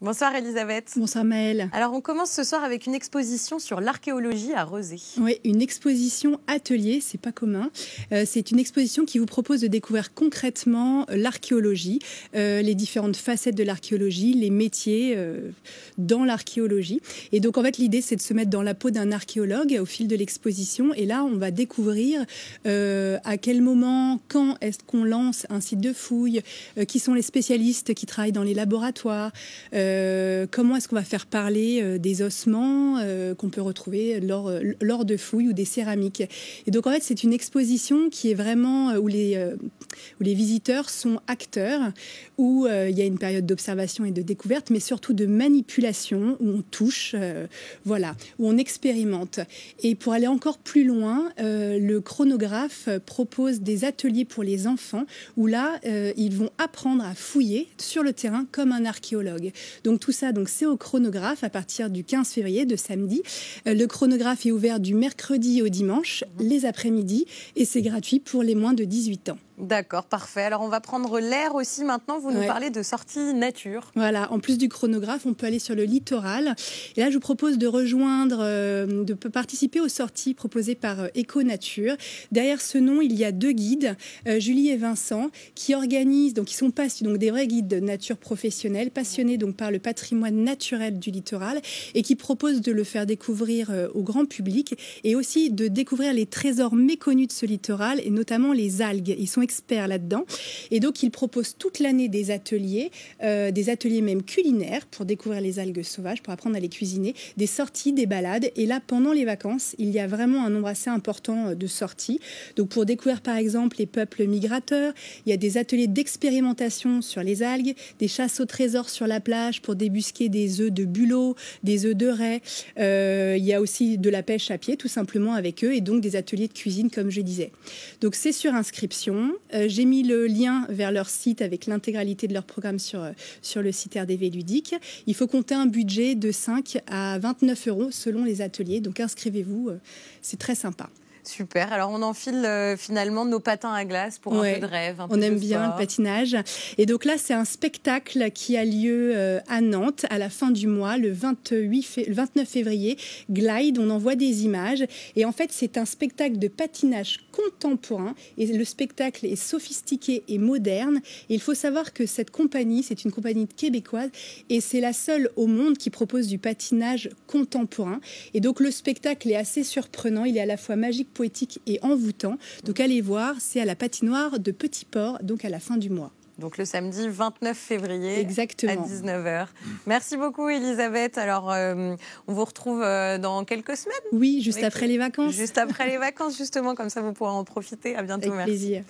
Bonsoir Elisabeth. Bonsoir Maëlle. Alors on commence ce soir avec une exposition sur l'archéologie à Rezé. Oui, une exposition atelier, c'est pas commun. C'est une exposition qui vous propose de découvrir concrètement l'archéologie, les différentes facettes de l'archéologie, les métiers dans l'archéologie. Et donc en fait l'idée c'est de se mettre dans la peau d'un archéologue au fil de l'exposition. Et là on va découvrir à quel moment, quand est-ce qu'on lance un site de fouille, qui sont les spécialistes qui travaillent dans les laboratoires, comment est-ce qu'on va faire parler des ossements qu'on peut retrouver lors de fouilles ou des céramiques. Et donc en fait c'est une exposition qui est vraiment où les visiteurs sont acteurs, où il y a une période d'observation et de découverte, mais surtout de manipulation, où on touche, voilà, où on expérimente. Et pour aller encore plus loin, le chronographe propose des ateliers pour les enfants, où là ils vont apprendre à fouiller sur le terrain comme un archéologue. Donc tout ça, c'est au chronographe à partir du 15 février, de samedi. Le chronographe est ouvert du mercredi au dimanche, les après-midi, et c'est gratuit pour les moins de 18 ans. D'accord, parfait. Alors on va prendre l'air aussi maintenant. Vous nous parlez de sortie nature. Voilà, en plus du chronographe, on peut aller sur le littoral. Et là, je vous propose de rejoindre, de participer aux sorties proposées par Éco-Nature. Derrière ce nom, il y a deux guides, Julie et Vincent, qui organisent, donc ils sont donc des vrais guides de nature professionnels, passionnés donc par le patrimoine naturel du littoral, et qui proposent de le faire découvrir au grand public, et aussi de découvrir les trésors méconnus de ce littoral, et notamment les algues. Ils sont experts là-dedans, et donc ils proposent toute l'année des ateliers même culinaires pour découvrir les algues sauvages, pour apprendre à les cuisiner, des sorties, des balades. Et là, pendant les vacances, il y a vraiment un nombre assez important de sorties. Donc pour découvrir par exemple les peuples migrateurs, il y a des ateliers d'expérimentation sur les algues, des chasses au trésor sur la plage pour débusquer des œufs de bulot, des œufs de raie. Il y a aussi de la pêche à pied tout simplement avec eux, et donc des ateliers de cuisine comme je disais. Donc c'est sur inscription. J'ai mis le lien vers leur site avec l'intégralité de leur programme sur le site RDV Ludique. Il faut compter un budget de 5 à 29 € selon les ateliers. Donc inscrivez-vous, c'est très sympa. Super. Alors, on enfile finalement nos patins à glace pour un peu de rêve. On aime bien le patinage. Et donc là, c'est un spectacle qui a lieu à Nantes à la fin du mois, le 29 février. Glide, on envoie des images. Et en fait, c'est un spectacle de patinage contemporain. Et le spectacle est sophistiqué et moderne. Et il faut savoir que cette compagnie, c'est une compagnie québécoise. Et c'est la seule au monde qui propose du patinage contemporain. Et donc, le spectacle est assez surprenant. Il est à la fois magique, poétique et envoûtant. Donc allez voir, c'est à la patinoire de Petit Port, donc à la fin du mois. Donc le samedi 29 février. Exactement. À 19 h. Merci beaucoup Elisabeth. Alors on vous retrouve dans quelques semaines. Oui, juste après les vacances. Juste après les vacances justement, comme ça vous pourrez en profiter. À bientôt. Avec plaisir.